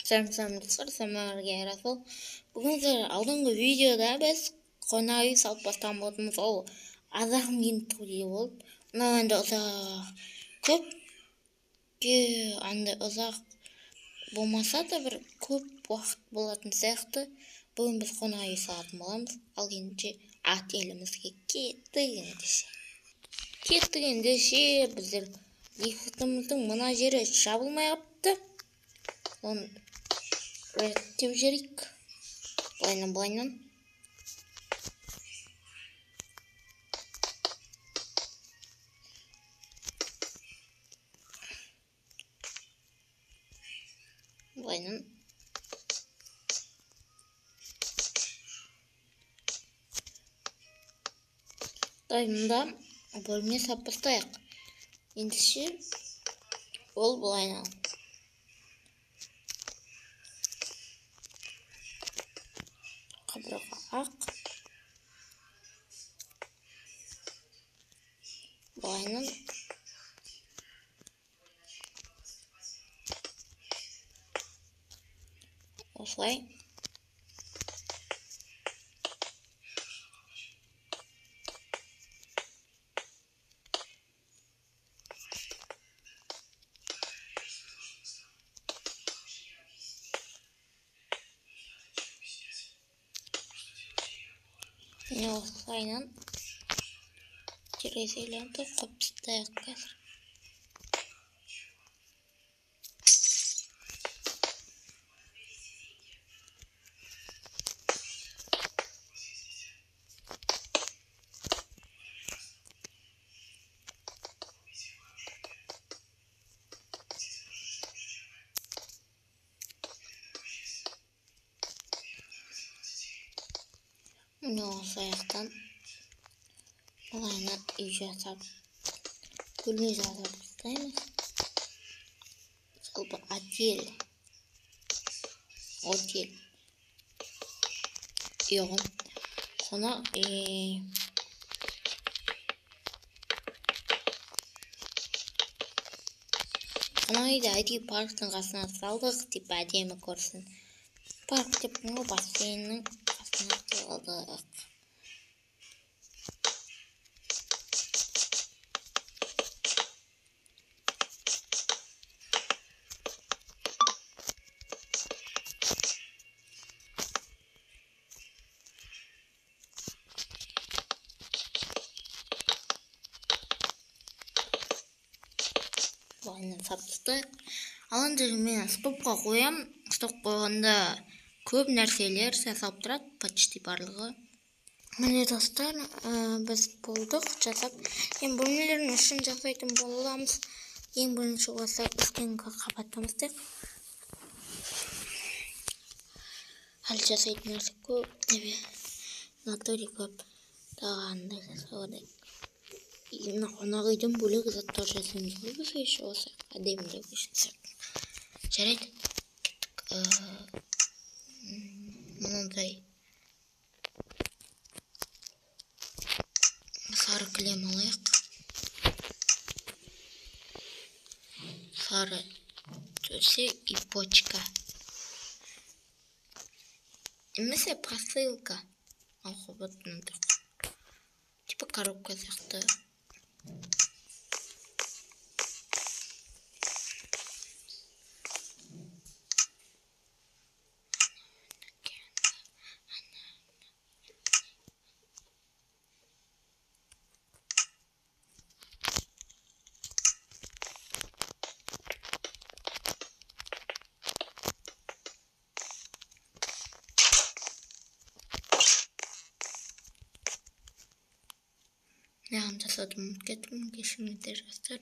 Самарга Расул. Бүгін алдыңғы видеода біз қонақ үй салып бастаған болатынбыз. Ол азақ минуттық видео болды. Мынау енді ұзақ андай ұзақ болмаса да бір көп уақыт болатын сияқты. Бүгін біз қонақ үй салатын боламыз. Ал енді ат елімізге кеттік ендеше біздер лифтіміздің мына жері жабылмай қапты. Оны реттеп жіберейік. Былайынан. Мұнда бөлме сап бастайық. Ендеше ол былайынан. Қабырға ақ. Былайынан. Осылай. Yine oslayla tereziyle de kapıstayız қазір. Mine osayaqdan былайынан үй жасап, бөлме жасап бастаймыз. Жалпы отель ұйығын қонақ үйді әдейі парктың қасына салдық деп әдемі көрсін. Парк деп бассейннің қасына салдық. Бұлайынан саптыстық. Алында мен стопқа қоям. Стоп қойғанда көп нәрселер жасап тұрады, почти барлығы. Міне достар, біз болдық жасап. Ең бөлмелердің үшін жасайтын боламыз. Ең бірінші осы үстіңгі қабаттамыздық. Әлі жасайтын нәрсе көп. Наторий көп. Тағанды жасауды. Қонақ үйден бөлек заттар жасаймыз. Біз еші осы әдемілік үшін жарайды. Мынандай сары кілем алайық. Сары төсе и почка. Немесе посылка. Типа коробка сияқты. Yanında sadım getirdim geçimli dersler.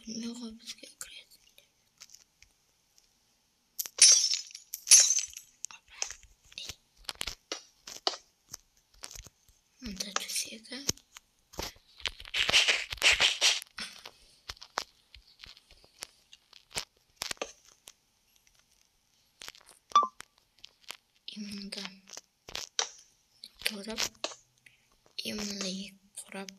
Bilmiyor ғой бізге кіреді. Мында төсегі. Мында қорап, мында екі қорап.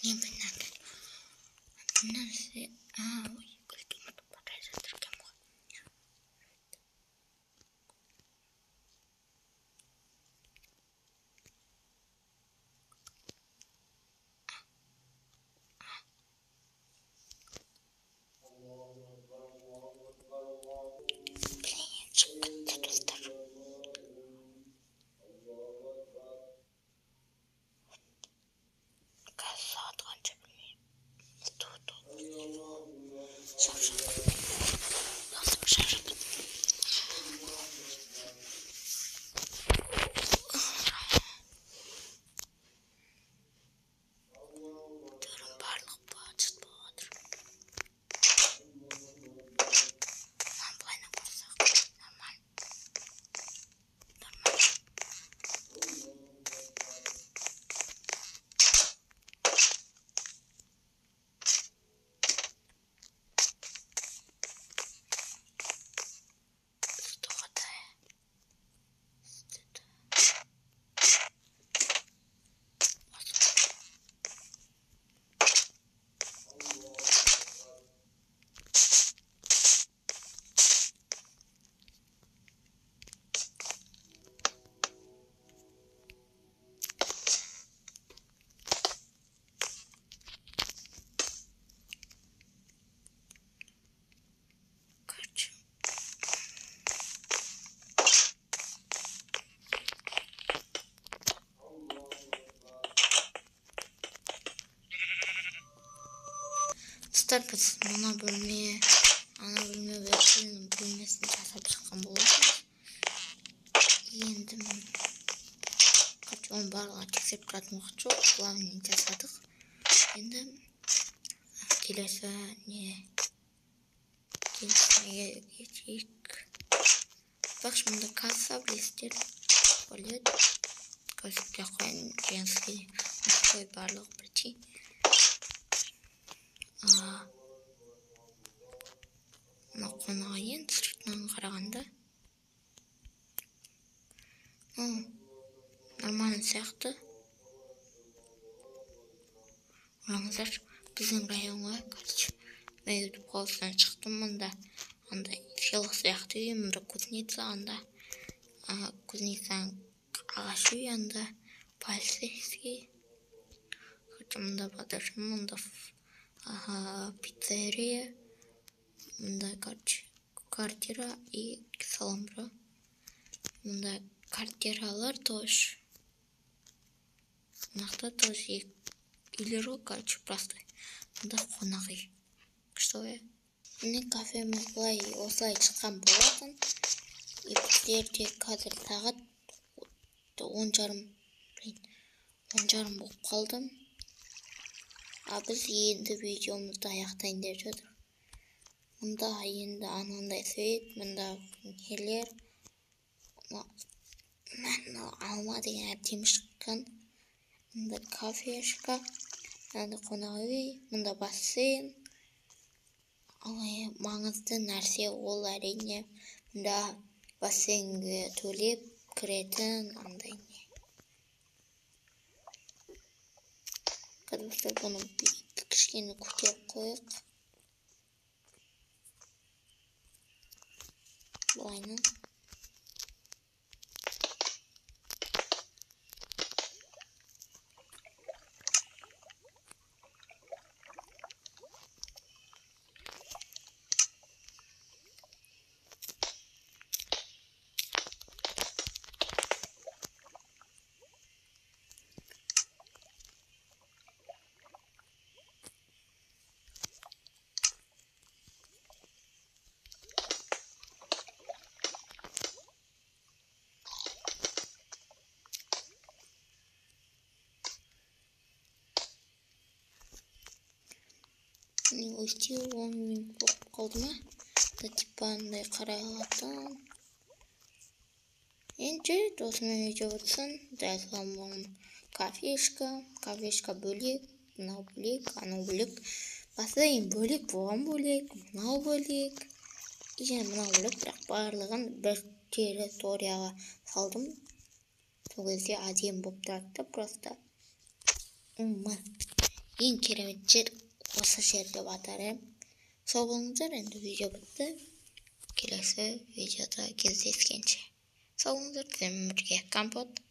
Не понятно. Нәрсе. Ой, гүлді ұмытып бара жатырмын ғой. Блин, шығып кетті достар. Қазір сағат қанша білмеймін. Nasıl şaşırdım. Diyorum barlık bağışıt bağıdır. Lan bu ayna korsak. Normal. Dostlar biz ana bölme versiyonun bölmesini tasarıp çıkan болатынбыз. Енді оның барлығын тексеріп тұратын уақыт жоқ. Главный жасадық. Енді келесі кетейік. Бақшы мұнда касса білесіздер. Туалет. Көзікке қойын женский мужской барлығы бірдей. Мына қонаға енді сыртынан қарағанда нормально сияқты. Ойлаңыздар, біздің районға, короче, мен ютуб қауысынан шықтым. Мұнда андай село сияқты үй, мұнда кузница, анда кузницаның ағаш үй, анда полицейский. Короче, мұнда бағдаршам, мұнда пиццерия, мұнда, короче, квартира и саламбра. Мұнда квартиралар тоже. Мынақта тоже үйлер ғой, короче, простой. Мұнда қонақ үй. Күшті. Міне кафеміз былай осылай шыққан болатын. Біздерде қазір сағат 10:30 болып қалды. Біз енді видеомызды аяқтайын деп жатыр. Мұнда енді анандай свет, мұнда нелер. Алма деген әдемі шыққан. Мұнда кафешка, мұнда қонақ үй, мұнда бассейн. Маңызды нәрсе ол әрине мұнда бассейнге төлеп кіретін андай не. Қазір бұны кішкене көтеріп қойық. Бұлайны. не өйтеу 10 минут болып қалды ма? Да типа андай қарай алатын. Енді осымен видео бітсін. Дәл салмағым кафешка бөлек, мынау бөлек, анау бөлек. Басайын бөлек, бұған бөлек, мынау бөлек. Және мынау бөлек, бірақ барлығын бір территорияға салдым. Сол кезде әдемі болып тұрады просто. Ең керемет жер осы жер деп атар едім. Сау болыңыздар, енді видео бітті. Келесі видеода кездескенше. Сау болыңыздар, сіздермен бірге Компот.